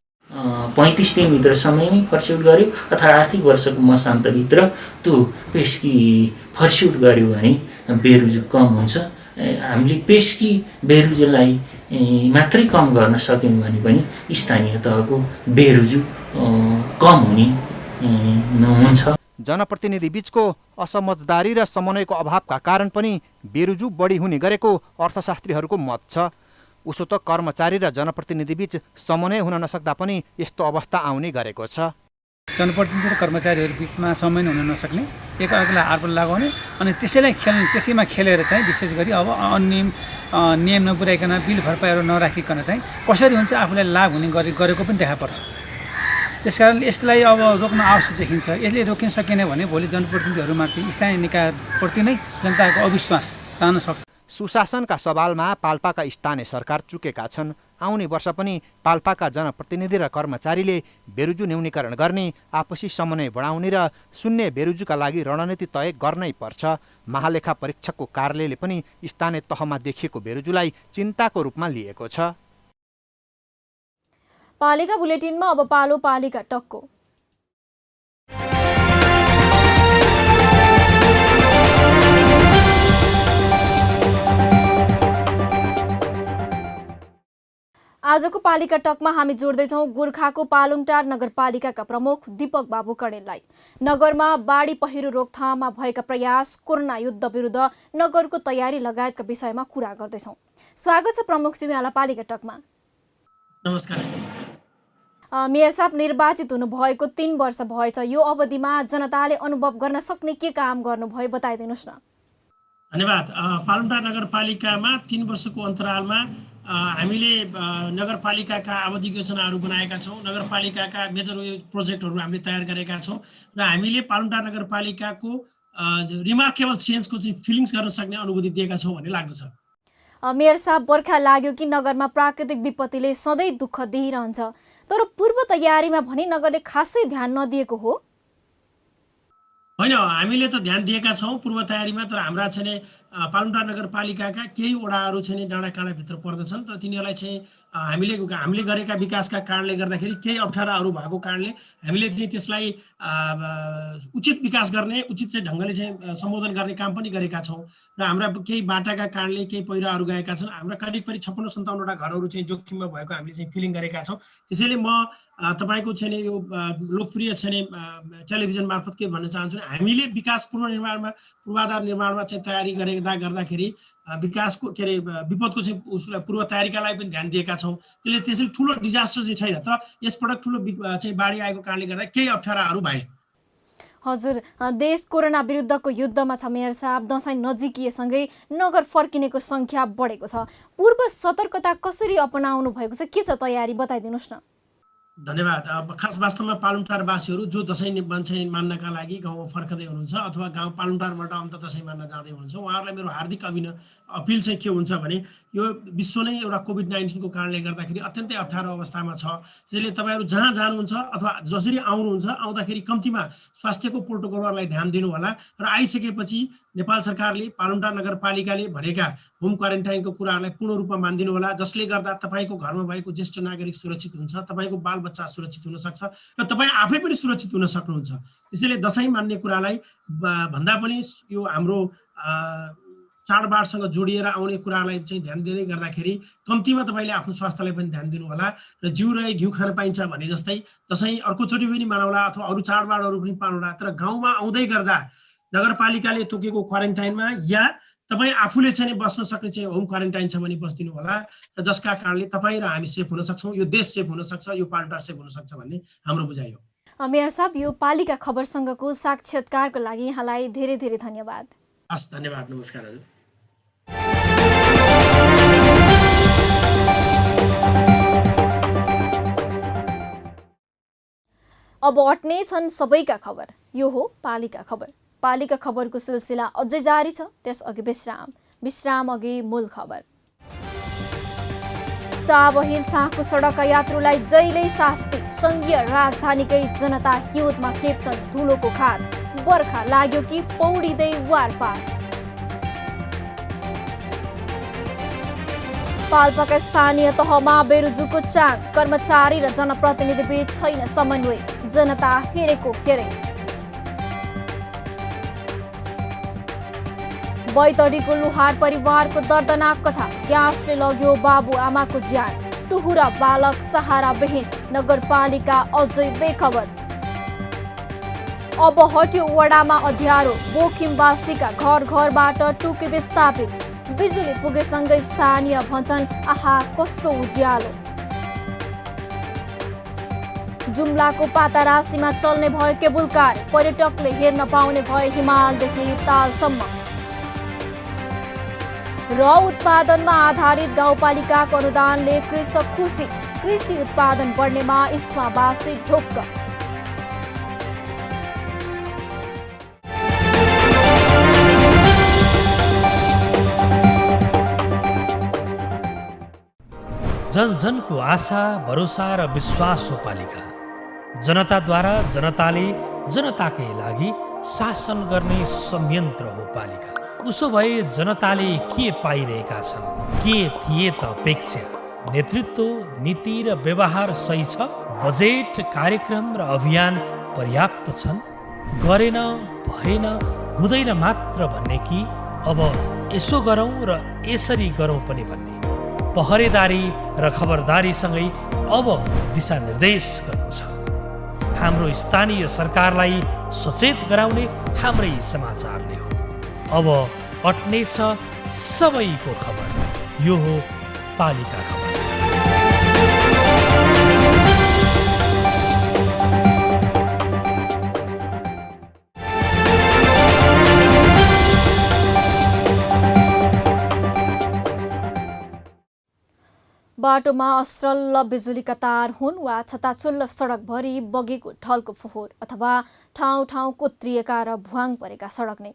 35 दिनभित्र समयमै फर्स्युट गर्यो अथवा आर्थिक वर्षको मसान्तभित्र त्यो पेस्की फर्स्युट गर्यो भने बेरुजु कम हुन्छ। हामीले पेस्की बेरुजुलाई मात्रै कम गर्न सक्यौँ भने पनि स्थानीय तहको बेरुजु कम हुने हुन्छ। जनप्रतिनिधि बीचको असमझदारी र समन्वयको अभावका कारण पनि बेरुजु बढी हुने गरेको अर्थशास्त्रीहरूको मत छ। उसो त कर्मचारी र जनप्रतिनिधि बीच समन्वय हुन नसक्दा पनि यस्तो अवस्था आउने गरेको छ। जनप्रतिनिधि र कर्मचारीहरू बिचमा समन्वय हुन नसक्ने, एकअर्कालाई आरोप लगाउने अनि त्यसैमा खेलेर चाहिँ विशेष गरी अब नियम नपुर्याइकन बिल भरपाईहरू नराखिकन चाहिँ कसरी हुन्छ आफूलाई लाभ हुने गरेको पनि देखा पर्छ। त्यसकारण यसलाई अब रोक्न आवश्यक देखिन्छ। यसले रोकिन सकेन भने भोलि जनप्रतिनिधिहरूमाथि, स्थानीय निकायप्रति नै जनताको अविश्वास रहन सक्छ। सुशासनका सवालमा पाल्पाका स्थानीय सरकार चुकेका छन्। आउने वर्ष पनि पाल्पाका जनप्रतिनिधि र कर्मचारीले बेरुजु न्यूनीकरण गर्ने, आपसी समन्वय बढाउने र शून्य बेरुजुका लागि रणनीति तय गर्नै पर्छ। महालेखा परीक्षकको कार्यालयले पनि स्थानीय तहमा देखिएको बेरुजुलाई चिन्ताको रूपमा लिएको छ। पालिका बुलेटिनमा अब पालो पालिका टकको। आजको पालिका टकमा हामी जोड्दैछौँ गोर्खाको पालुङटार नगरपालिकाका प्रमुख दीपक बाबु कणेललाई। नगरमा बाढी पहिरो रोकथाममा भएका प्रयास, कोरोना युद्ध विरुद्ध नगरको तयारी लगायतका विषयमा कुरा गर्दैछौँ। स्वागत छ प्रमुख यहाँलाई पालिका टकमा। नमस्कार। मेयर साहब, निर्वाचित हुनुभएको 3 वर्ष भएछ। यो अवधिमा जनताले अनुभव गर्न सक्ने के काम गर्नुभयो बताइदिनुहोस् न। धन्यवाद। पालुङटार नगरपालिकामा 3 वर्षको अन्तरालमा हामीले नगरपालिकाका अवधि योजनाहरू बनाएका छौँ। नगरपालिकाका मेजर प्रोजेक्टहरू हामीले तयार गरेका छौँ र हामीले पालुङटार नगरपालिकाको रिमार्केबल चेन्जको चाहिँ फिलिङ्स गर्न सक्ने अनुभूति दिएका छौँ भन्ने लाग्दछ। मेयर साहब, बर्खा लाग्यो कि नगरमा प्राकृतिक विपत्तिले सधैँ दुःख दिइरहन्छ, तर पूर्व तयारीमा भने नगरले खासै ध्यान नदिएको हो? होइन, हामीले त ध्यान दिएका छौँ पूर्व तयारीमा, तर हाम्रा चाहिँ पालुङटार नगरपालिकाका केही वडाहरू चाहिँ डाँडा काँडाभित्र पर्दछन् र तिनीहरूलाई चाहिँ हामीले गरेका विकासका कारणले गर्दाखेरि केही अप्ठ्याराहरू भएको कारणले हामीले चाहिँ त्यसलाई उचित विकास गर्ने, उचित चाहिँ ढङ्गले चाहिँ सम्बोधन गर्ने काम पनि गरेका छौँ र हाम्रा केही बाटाका कारणले केही पहिराहरू गएका छन्। हाम्रा करिब 56-57वटा घरहरू चाहिँ जोखिममा भएको हामीले चाहिँ फिलिङ गरेका छौँ। त्यसैले म तपाईँको चाहिँ यो लोकप्रिय चाहिँ टेलिभिजन मार्फत के भन्न चाहन्छु, हामीले विकास पूर्वाधार निर्माणमा चाहिँ तयारी गर्दाखेरि विकासको के अरे विपदको चाहिँ उसलाई पूर्व तयारीका लागि पनि ध्यान दिएका छौँ। त्यसैले ठुलो डिजास्टर चाहिँ छैन, तर यसपटक ठुलो चाहिँ बाढी आएको कारणले गर्दा केही अप्ठ्याराहरू भए। हजुर, देश कोरोना विरुद्धको युद्धमा छ मेयर साहब। दसैँ नजिकिएसँगै नगर फर्किनेको सङ्ख्या बढेको छ। पूर्व सतर्कता कसरी अपनाउनु भएको छ, के छ तयारी बताइदिनुहोस् न। धन्यवाद। खास वास्तवमा पालुङटारवासीहरू जो दसैँ मान्नका लागि गाउँमा फर्कँदै हुनुहुन्छ अथवा गाउँ पालुङटारबाट अन्त दसैँ मान्न जाँदै हुनुहुन्छ, उहाँहरूलाई मेरो हार्दिक अपिल चाहिँ के हुन्छ भने यो विश्व नै एउटा कोभिड-19को कारणले गर्दाखेरि अत्यन्तै अप्ठ्यारो अवस्थामा छ। त्यसैले तपाईँहरू जहाँ जानुहुन्छ अथवा जसरी आउनुहुन्छ, आउँदाखेरि कम्तीमा स्वास्थ्यको प्रोटोकलहरूलाई ध्यान दिनु होला र आइसकेपछि नेपाल सरकारले पालुङटार नगरपालिकाले भनेका होम क्वारेन्टाइनको कुराहरूलाई पूर्ण रूपमा मानिदिनु होला, जसले गर्दा तपाईँको घरमा भएको ज्येष्ठ नागरिक सुरक्षित हुन्छ, तपाईँको बालबच्चा सुरक्षित हुन सक्छ र तपाईँ आफै पनि सुरक्षित हुन सक्नुहुन्छ। त्यसैले दसैँ मान्ने कुरालाई भन्दा पनि यो हाम्रो चाडबाडसँग जोडिएर आउने कुरालाई चाहिँ ध्यान दिँदै गर्दाखेरि कम्तीमा तपाईँले आफ्नो स्वास्थ्यलाई पनि ध्यान दिनु होला र जिउ रहे घिउ खान पाइन्छ भने जस्तै दसैँ अर्कोचोटि पनि मनाउला अथवा अरू चाडबाडहरू पनि पाउला, तर गाउँमा आउँदै गर्दा नगरपालिकाले तोकेको क्वारेन्टाइनमा या तपाईँ आफूले चाहिँ बस्न सक्ने चाहिँ होम क्वारेन्टाइन छ भने बस्दिनु होला, र जसका कारणले तपाईँ र हामी सेफ हुन सक्छौँ, यो देश सेफ हुन सक्छ, यो पालुङटार सेफ हुन सक्छ भन्ने हाम्रो बुझाइ हो। मेयर साहब, यो पालिका खबरसँगको साक्षात्कारको लागि यहाँलाई धेरै धेरै धन्यवाद। हस्, धन्यवाद। नमस्कार हजुर। अब अट्ने छन् सबैका खबर। यो हो पालिका खबर। पालिका खबरको सिलसिला अझै जारी छ, त्यसअघि विश्राम अघि मूल खबर। चाबहिल साँखको सडक यात्रुलाई जहिल्यै शास्ति, सङ्घीय राजधानीकै जनता हिउँदमा खेप्छन् धुलोको खार। बर्खा लाग्यो कि पौडिँदै वारपार। पाल्पाका स्थानीय तहमा बेरुजुको चाङ, कर्मचारी र जनप्रतिनिधि बीच छैन समन्वय, जनता हेरेको हेरे। बैतडीको लुहार परिवारको दर्दनाक कथा, ग्यासले लग्यो बाबुआमाको ज्यान। टुहुरा बालक सहारा विहीन, नगरपालिका अझै बेखबर। अब हट्यो वडामा अँध्यारो, बोखिमवासीका घर घरबाट टुकी विस्थापित। बिजुली पुगेसँगै स्थानीय भन्छन् आहा कस्तो उज्यालो। जुम्लाको पातारासीमा चल्ने भयो केबुल कार, पर्यटकले हेर्न पाउने भए हिमालदेखि तालसम्म। र उत्पादनमा आधारित गाउँपालिकाको अनुदानले कृषक खुसी, कृषि उत्पादन बढ्नेमा इस्मावासी ढुक्क। जनजनको आशा भरोसा र विश्वास हो पालिका। जनताद्वारा जनताले जनताकै लागि शासन गर्ने संयन्त्र हो पालिका। उसो भए जनताले के पाइरहेका छन्? के थिए त अपेक्षा? नेतृत्व, नीति र व्यवहार सही छ? बजेट, कार्यक्रम र अभियान पर्याप्त छन्? गरेन, भएन, हुँदैन मात्र भन्ने कि अब यसो गरौँ र यसरी गरौँ पनि भन्ने? पहरेदारी र खबरदारीसँगै अब दिशानिर्देश गर्नु छ। हाम्रो स्थानीय सरकारलाई सचेत गराउने हाम्रै समाचारले हो। अब अट्नेछ सबैको खबर। यो हो पालिका खबर। बाटोमा असरल बिजुलीका तार हुन् वा छताछुल्ल सडकभरि बगेको ढलको फोहोर अथवा ठाउँ ठाउँ कुत्रिएका र भुवाङ परेका सडक नै।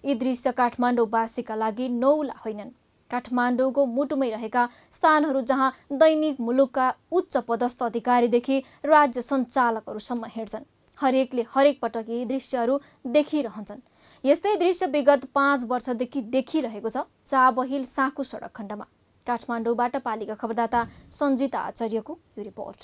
यी दृश्य काठमाडौँवासीका लागि नौला होइनन्। काठमाडौँको मुटुमै रहेका स्थानहरू जहाँ दैनिक मुलुकका उच्च पदस्थ अधिकारीदेखि राज्य सञ्चालकहरूसम्म हिँड्छन्, हरेकले हरेक पटक यी दृश्यहरू देखिरहन्छन्। यस्तै दृश्य विगत 5 वर्षदेखि देखिरहेको छ चाबहिल साँखु सडक खण्डमा। काठमाडौँबाट पालिका खबरदाता सञ्जिता आचार्यको यो रिपोर्ट।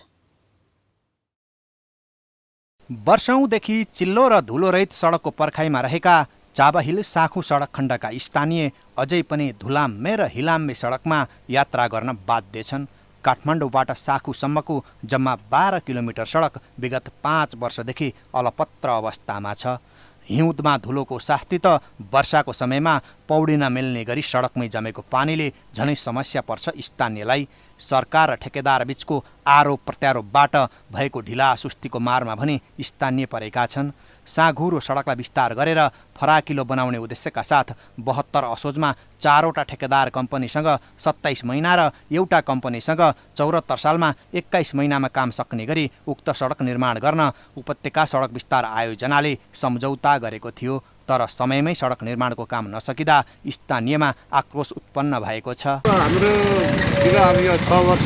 वर्षौंदेखि चिल्लो र धुलोरहित सडकको पर्खाइमा रहेका चाबहिल साँखु सडक खण्डका स्थानीय अझै पनि धुलाम्मे र हिलाम्मे सडकमा यात्रा गर्न बाध्य छन्। काठमाडौँबाट साँखुसम्मको जम्मा 12 किलोमिटर सडक विगत 5 वर्षदेखि अलपत्र अवस्थामा छ। हिउँदमा धुलोको सास्ती त वर्षाको समयमा पौडिन मिल्ने गरी सडकमै जमेको पानीले झनै समस्या पर्छ स्थानीयलाई। सरकार र ठेकेदार बीचको आरोप प्रत्यारोपबाट भएको ढिला सुस्तीको मारमा भने स्थानीय परेका छन्। साँघुरो सडकलाई विस्तार गरेर फराकिलो बनाउने उद्देश्यका साथ 72 असोजमा 4वटा ठेकेदार कम्पनीसँग 27 महिना र एउटा कम्पनीसँग 74 सालमा 21 महिनामा काम सक्ने गरी उक्त सडक निर्माण गर्न उपत्यका सडक विस्तार आयोजनाले सम्झौता गरेको थियो। तर समयमै सडक निर्माणको काम नसकिँदा स्थानीयमा आक्रोश उत्पन्न भएको छ। हाम्रो अब यो 6 वर्ष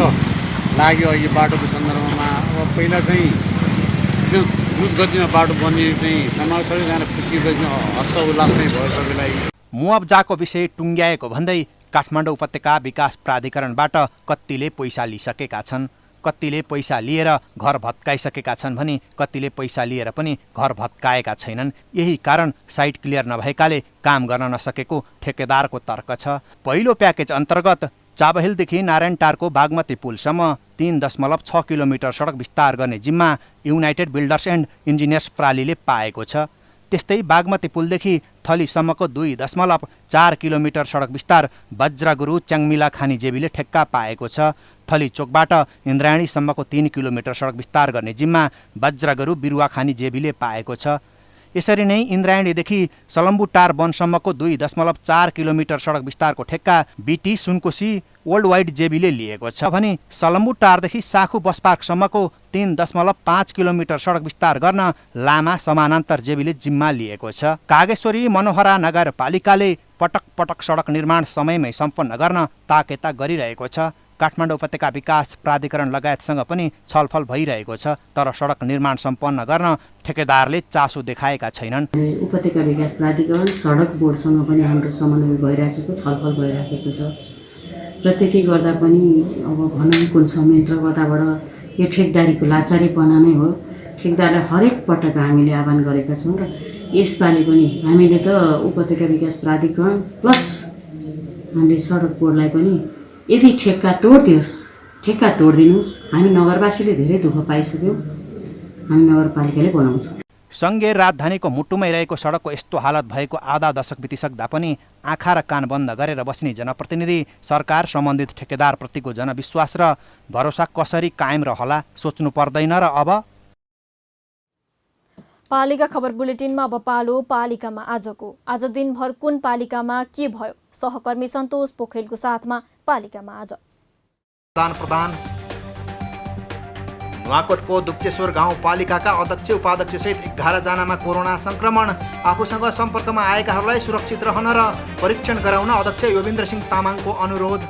लाग्यो यो बाटोको सन्दर्भमा। अब पहिला चाहिँ द्रुत गतिमा बाटो बनिए चाहिँ समाज सबैजना खुसी गरी हर्ष उल्लास नै भयो सबैलाई। मुआब्जाको विषय टुङ्ग्याएको भन्दै काठमाडौँ उपत्यका विकास प्राधिकरणबाट कतिले पैसा लिइसकेका छन्, कतिले पैसा लिएर घर भत्काइसकेका छन् भने कतिले पैसा लिएर पनि घर भत्काएका छैनन्। यही कारण साइट क्लियर नभएकाले काम गर्न नसकेको ठेकेदारको तर्क छ। पहिलो प्याकेज अन्तर्गत चाबहिलदेखि नारायणटारको बागमती पुलसम्म 3.6 किलोमिटर सडक विस्तार गर्ने जिम्मा युनाइटेड बिल्डर्स एन्ड इन्जिनियर्स प्रालीले पाएको छ। त्यस्तै बागमती पुलदेखि थलीसम्मको 2.4 किलोमिटर सडक विस्तार वज्रगुरु च्याङमिला खानी जेबीले ठेक्का पाएको छ। थली चोकबाट इन्द्रायणीसम्मको 3 किलोमिटर सडक विस्तार गर्ने जिम्मा वज्रगुरु बिरुवा खानी जेबीले पाएको छ। यसरी नै इन्द्रायणीदेखि सलम्बुटार वनसम्मको 2.4 किलोमिटर सडक विस्तारको ठेक्का बिटी सुनकोशी वर्ल्ड वाइड जेबीले लिएको छ भने सलम्बुटारदेखि साँखु बस पार्कसम्मको 3.5 किलोमिटर सडक विस्तार गर्न लामा समानान्तर जेबीले जिम्मा लिएको छ। कागेश्वरी मनोहरा नगरपालिकाले पटक पटक सडक निर्माण समयमै सम्पन्न गर्न ताकेता गरिरहेको छ। काठमाडौँ उपत्यका विकास प्राधिकरण लगायतसँग पनि छलफल भइरहेको छ, तर सडक निर्माण सम्पन्न गर्न ठेकेदारले चासो देखाएका छैनन्। उपत्यका विकास प्राधिकरण सडक बोर्डसँग पनि हाम्रो समन्वय भइराखेको छलफल भइराखेको छ र त्यति गर्दा पनि अब भनौँ कुन संयन्त्र कताबाट यो ठेकदारीको लाचारीपना नै हो। ठेकदारलाई हरेक पटक हामीले आह्वान गरेका छौँ र यसपालि पनि हामीले त उपत्यका विकास प्राधिकरण प्लस हामीले सडक बोर्डलाई पनि यदि ठेक्का तोडिदिनुहोस्, हामी नगरवासीले धेरै दुःख पाइसक्यौँ, हामी नगरपालिकाले बनाउँछौँ। सङ्घीय राजधानीको मुटुमै रहेको सडकको यस्तो हालत भएको आधा दशक बितिसक्दा पनि आँखा र कान बन्द गरेर बस्ने जनप्रतिनिधि सरकार सम्बन्धित ठेकेदारप्रतिको जनविश्वास र भरोसा कसरी कायम रहला सोच्नु पर्दैन र अब पालिका खबर बुलेटिनमा अब पालो पालिकामा आज दिनभर कुन पालिकामा के भयो? सहकर्मी सन्तोष पोखरेलको साथमा पालिकामा आज प्रधान नुवाकोटको दुप्चेश्वर गाउँपालिकाका अध्यक्ष उपाध्यक्ष सहित 11 जनामा कोरोना संक्रमण। आफूसँग सम्पर्कमा आएकाहरूलाई सुरक्षित रहन र परीक्षण गराउन अध्यक्ष योगेन्द्र सिंह तामाङको अनुरोध।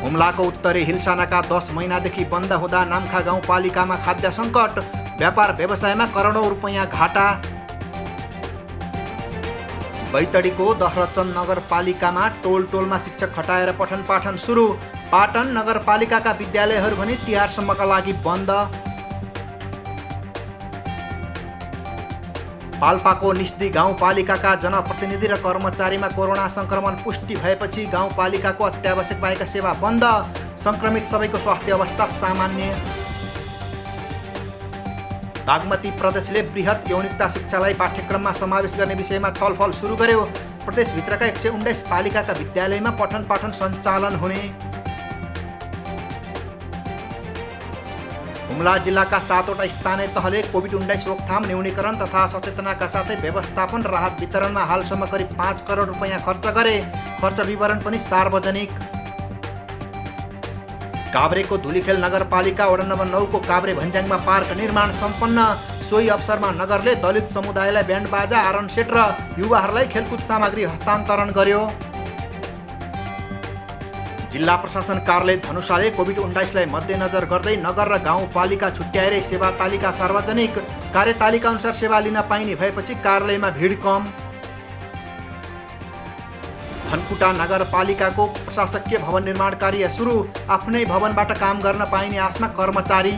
हुम्लाको उत्तरे हिल्सानाका 10 महिनादेखि बन्द हुँदा नाम्खा गाउँपालिकामा खाद्य सङ्कट, व्यापार व्यवसायमा करोडौँ रुपैयाँ घाटा। बैतडीको दहरचन्द नगरपालिकामा टोलमा शिक्षक खटाएर पठन पाठन सुरु। पाटन नगरपालिकाका विद्यालयहरू भने तिहारसम्मका लागि बन्द। पाल्पाको निस्दी गाउँपालिकाका जनप्रतिनिधि र कर्मचारीमा कोरोना संक्रमण पुष्टि भएपछि गाउँपालिकाको अत्यावश्यक बाहेक सेवा बन्द। संक्रमित सबैको स्वास्थ्य अवस्था सामान्य। बागमती प्रदेशले बृहत यौनिकता शिक्षालाई पाठ्यक्रममा समावेश गर्ने विषयमा छलफल सुरु गर्यो। प्रदेशभित्रका 119 पालिकाका विद्यालयमा पठन पाठन सञ्चालन हुने। हुम्ला जिल्लाका 7वटा स्थानीय तहले कोभिड-19 रोकथाम, न्यूनीकरण तथा सचेतनाका साथै व्यवस्थापन राहत वितरणमा हालसम्म करिब 5 करोड रुपैयाँ खर्च गरे। खर्च विवरण पनि सार्वजनिक। काभ्रेको धुलीखेल नगरपालिका वडा नम्बर 9 को काभ्रे भन्ज्याङमा पार्क निर्माण सम्पन्न। सोही अवसरमा नगरले दलित समुदायलाई ब्यान्ड बाजा, आरन सेट र युवाहरूलाई खेलकुद सामग्री हस्तान्तरण गर्यो। जिल्ला प्रशासन कार्यालय धनुषाले कोभिड-19लाई मध्यनजर गर्दै नगर र गाउँपालिका छुट्याएरै सेवा तालिका सार्वजनिक। कार्यतालिका अनुसार सेवा लिन पाइने भएपछि कार्यालयमा भिड कम। धनकुटा नगरपालिकाको प्रशासकीय भवन निर्माण कार्य सुरु। आफ्नै भवनबाट काम गर्न पाइने आशमा कर्मचारी।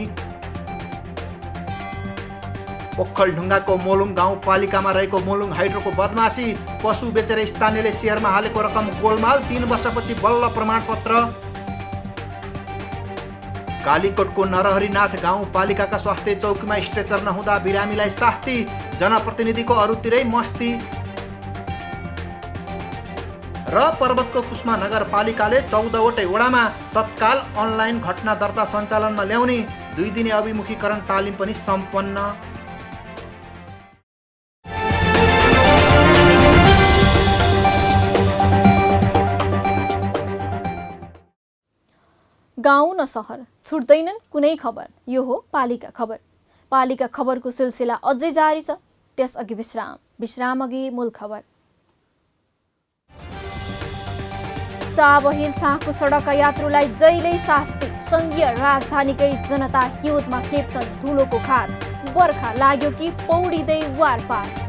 ओखलढुङ्गाको मोलुङ गाउँपालिकामा रहेको मोलुङ हाइड्रोको बदमासी। पशु बेचेर स्थानीयले सेयरमा हालेको रकम गोलमाल। 3 वर्षपछि बल्ल प्रमाणपत्र। कालीकोटको नरहरिनाथ गाउँपालिकाका स्वास्थ्य चौकीमा स्ट्रेचर नहुँदा बिरामीलाई शास्ति। जनप्रतिनिधिको अरूतिरै मस्ती। र पर्वतको कुस्मा नगरपालिकाले 14वटै वडामा तत्काल अनलाइन घटना दर्ता सञ्चालनमा ल्याउने 2 दिने अभिमुखीकरण तालिम पनि सम्पन्न। गाउँ न सहर छुट्दैनन् कुनै खबर। यो हो पालिका खबर। पालिका खबरको सिलसिला अझै जारी छ। त्यसअघि विश्राम अघि मूल खबर। चाबहिल साँखु सडकका यात्रुलाई जहिल्यै शास्ति। संघीय राजधानीकै जनता हिउँदमा खेप्छन् धुलोको खार। बर्खा लाग्यो कि पौडिँदै वारपार।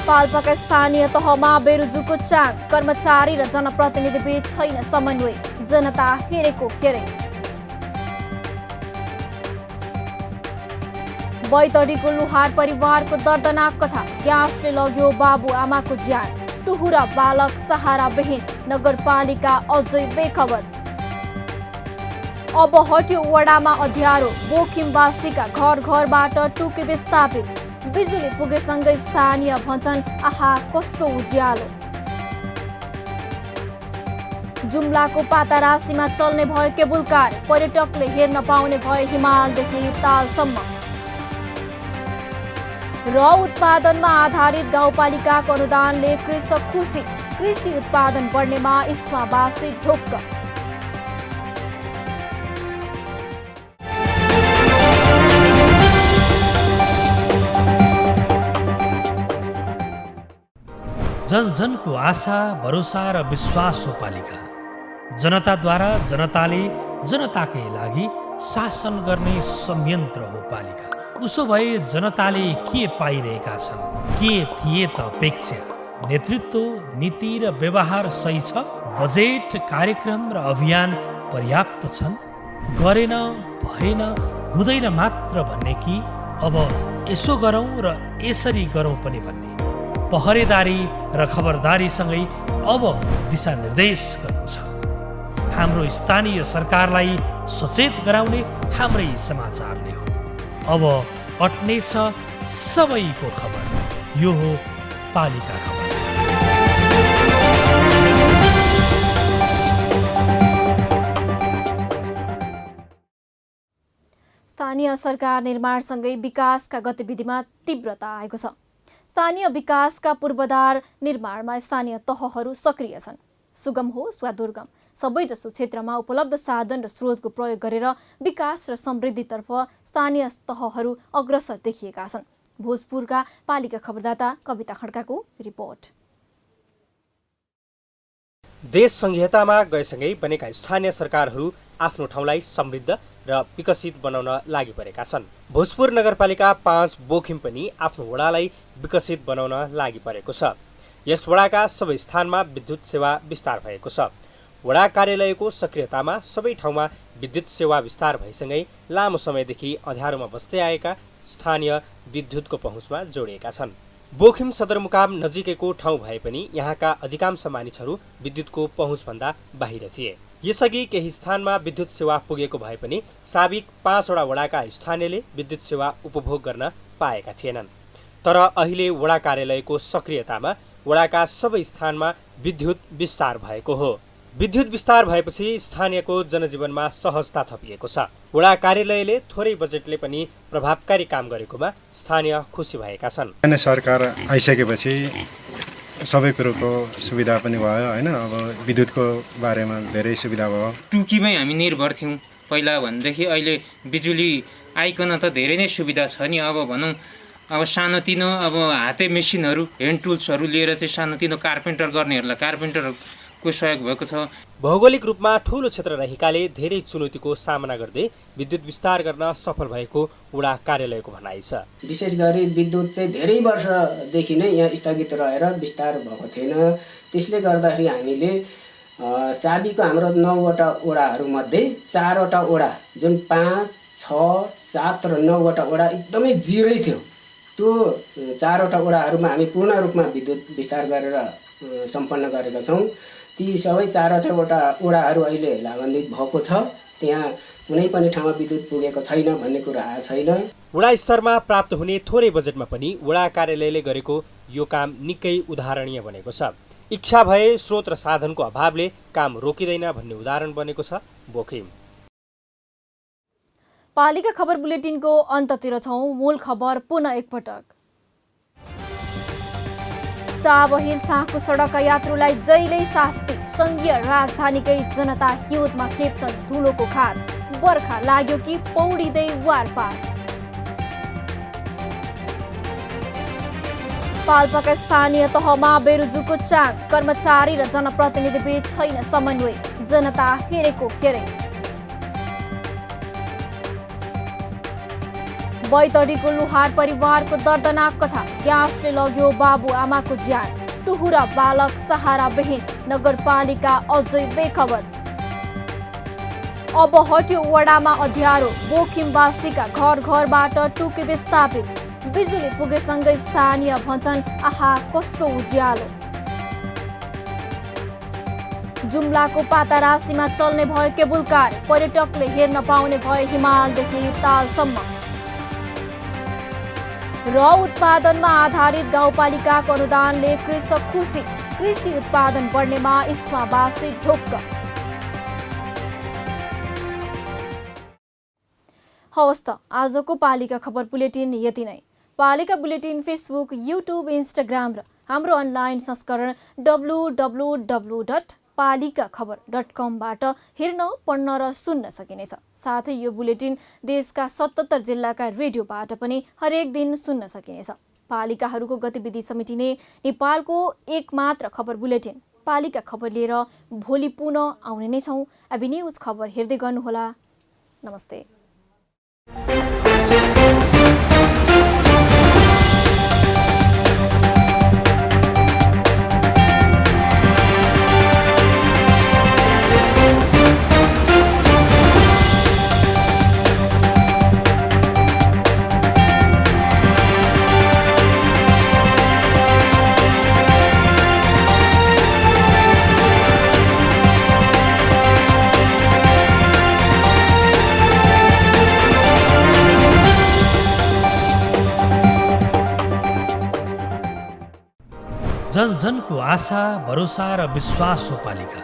पाल्पाका स्थानीय तहमा बेरुजुको चाङ। कर्मचारी र जनप्रतिनिधि बीच छैन समन्वय। जनता हेरेको हेरै। बैतडीको लुहार परिवारको दर्दनाक कथा। ग्यासले लग्यो बाबु आमाको ज्यान। टुहुरा बालक सहारा विहीन। नगरपालिका अझै बेखबर। अब हट्यो वडामा अँध्यारो। बोखिमवासीका घर घरबाट टुकी विस्थापित। बिजुली पुगेसँगै स्थानीय भन्छन् आहा कस्तो उज्यालो। जुम्लाको पातारासीमा चल्ने भयो केबुल कार। पर्यटकले हेर्न पाउने भए हिमालदेखि तालसम्म। र उत्पादनमा आधारित गाउँपालिकाको अनुदानले कृषक खुसी। कृषि उत्पादन बढ्नेमा इस्मावासी ढोक्क। जन जनको आशा, भरोसा र विश्वास हो पालिका। जनताद्वारा जनताले जनताकै लागि शासन गर्ने संयन्त्र हो पालिका। उसो भए जनताले के पाइरहेका छन्? के थिए त अपेक्षा? नेतृत्व, नीति र व्यवहार सही छ? बजेट, कार्यक्रम र अभियान पर्याप्त छन्? गरेन, भएन, हुँदैन मात्र भन्ने कि अब यसो गरौँ र यसरी गरौँ पनि भन्ने? पहरेदारी र खबरदारीसँगै अब दिशानिर्देश गर्नु छ। हाम्रो स्थानीय सरकारलाई सचेत गराउने हाम्रै समाचारले हो। अब अट्नेछ सबैको खबर। यो हो पालिका खबर। स्थानीय सरकार निर्माणसँगै विकासका गतिविधिमा तीव्रता आएको छ। स्थानीय विकासका पूर्वाधार निर्माणमा स्थानीय तहहरू सक्रिय छन्। सुगम होस् वा दुर्गम, सबैजसो क्षेत्रमा उपलब्ध साधन र स्रोतको प्रयोग गरेर विकास र समृद्धितर्फ स्थानीय तहहरू अग्रसर देखिएका छन्। भोजपुरका पालिका खबरदाता कविता खड्काको रिपोर्ट। देश संहितामा गएसँगै बनेका स्थानीय सरकारहरू आफ्नो ठाउँलाई समृद्ध र विकसित बनाउन लागि परेका छन्। भोजपुर नगरपालिका 5 बोखिम पनि आफ्नो वडालाई विकसित बनाउन लागि परेको छ। यस वडाका सबै स्थानमा विद्युत सेवा विस्तार भएको छ। वडा कार्यालयको सक्रियतामा सबै ठाउँमा विद्युत सेवा विस्तार भएसँगै लामो समयदेखि अँध्यारोमा बस्दै आएका स्थानीय विद्युतको पहुँचमा जोडिएका छन्। बोखिम सदरमुकाम नजिकैको ठाउँ भए पनि यहाँका अधिकांश मानिसहरू विद्युतको पहुँचभन्दा बाहिर थिए। यसअघि केही स्थानमा विद्युत सेवा पुगेको भए पनि साबिक 5 वटा वडाका स्थानीयले विद्युत सेवा उपभोग गर्न पाएका थिएनन्। तर अहिले वडा कार्यालयको सक्रियतामा वडाका सबै स्थानमा विद्युत विस्तार भएको हो। विद्युत विस्तार भएपछि स्थानीयको जनजीवनमा सहजता थपिएको छ। वडा कार्यालयले थोरै बजेटले पनि प्रभावकारी काम गरेकोमा स्थानीय खुसी भएका छन्। सरकार आइसकेपछि सबै कुरोको सुविधा पनि भयो हैन। अब विद्युतको बारेमा धेरै सुविधा भयो। टुकीमै हामी निर्भर थियौँ पहिला भनेदेखि अहिले बिजुली आइकन त धेरै नै सुविधा छ नि। अब भनौँ अब सानोतिनो अब हाते मेसिनहरू ह्यान्ड टुल्सहरू लिएर चाहिँ सानोतिनो कार्पेन्टर गर्नेहरूलाई कार्पेन्टरको सहयोग भएको छ। भौगोलिक रूपमा ठूलो क्षेत्र रहेकाले धेरै चुनौतीको सामना गर्दै विद्युत विस्तार गर्न सफल भएको वडा कार्यालयको भनाइ छ। विशेष गरी विद्युत चाहिँ धेरै वर्षदेखि नै यहाँ स्थगित रहेर विस्तार भएको थिएन। त्यसले गर्दाखेरि हामीले साबिकको हाम्रो 9 वटा वडाहरूमध्ये 4 वटा वडा जुन 5, 6, 7 र 9 वटा वडा एकदमै जिरै थियो। त्यो 4 वटा वडाहरूमा हामी पूर्ण रूपमा विद्युत विस्तार गरेर सम्पन्न गरेका छौँ। ती सबै 4 वटा वडाहरू अहिले लाभान्वित भएको छ। त्यहाँ कुनै पनि ठाउँमा विद्युत पुगेको छैन भन्ने कुरा आएको छैन। वडा स्तरमा प्राप्त हुने थोरै बजेटमा पनि वडा कार्यालयले गरेको यो काम निकै उदाहरणीय बनेको छ। इच्छा भए स्रोत र साधनको अभावले काम रोकिँदैन भन्ने उदाहरण बनेको छ बोखिम। पालिका खबर बुलेटिनको अन्ततिर छौं। मूल खबर पुनः एकपटक। चाबहिल साँखु सडकका यात्रुलाई जहिल्यै शास्ति। संघीय राजधानीकै जनता हिउँदमा खेप्छन् धुलोको खार। बर्खा लाग्यो कि पौडिँदै वारपार। पाल्पाका स्थानीय तहमा बेरुजुको चाड। कर्मचारी र जनप्रतिनिधि बीच छैन समन्वय। जनता हेरेको हेरै। बैतडीको लुहार परिवारको दर्दनाक कथा। ग्यासले लग्यो बाबु आमाको ज्यान। टुहुरा बालक सहारा विहीन। नगरपालिका अझै बेखबर। अब हट्यो वडामा अँध्यारो। बोखिमवासीका घर घरबाट टुकी विस्थापित। बिजुली पुगेसँगै स्थानीय भन्छन् आहा कस्तो उज्यालो। जुम्लाको पातारासीमा चल्ने भयो केबुल कार। पर्यटकले हेर्न पाउने भए हिमालदेखि तालसम्म। र उत्पादनमा आधारित गाउँपालिकाको अनुदानले कृषक खुसी। कृषि उत्पादन बढ्नेमा इस्मावासी ढुक्क। हवस् त आजको पालिका खबर बुलेटिन यति नै। पालिका बुलेटिन फेसबुक, युट्युब, इन्स्टाग्राम र हाम्रो अनलाइन संस्करण www.palikakhbar.com हेर्न, पढ्न र सुन्न सकिनेछ। साथै यो बुलेटिन देशका 77 जिल्लाका रेडियोबाट पनि हरेक दिन सुन्न सकिनेछ। पालिकाहरूको गतिविधि समेटिने नेपालको एकमात्र खबर बुलेटिन पालिका खबर लिएर भोलि पुनः आउने नै छौँ। एबी न्युज खबर हेर्दै गर्नुहोला। नमस्ते। जन जनको आशा, भरोसा र विश्वास हो पालिका।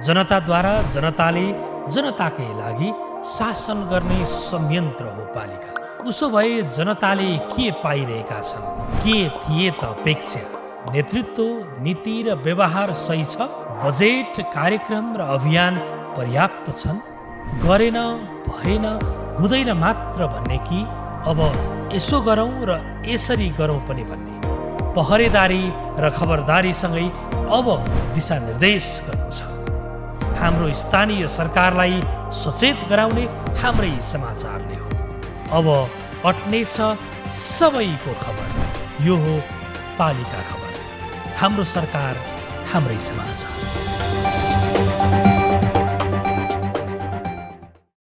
जनताद्वारा जनताले जनताकै लागि शासन गर्ने संयन्त्र हो पालिका। उसो भए जनताले के पाइरहेका छन्? के थिए त अपेक्षा? नेतृत्व, नीति र व्यवहार सही छ? बजेट, कार्यक्रम र अभियान पर्याप्त छन्? गरेन, भएन, हुँदैन मात्र भन्ने कि अब यसो गरौँ र यसरी गरौँ पनि भन्ने? पहरेदारी र खबरदारीसँगै अब दिशानिर्देश गर्नु छ। हाम्रो स्थानीय सरकारलाई सचेत गराउने हाम्रै समाचारले हो। अब अट्ने छ सबैको खबर। यो हो पालिका खबर। हाम्रो सरकार, हाम्रै समाचार।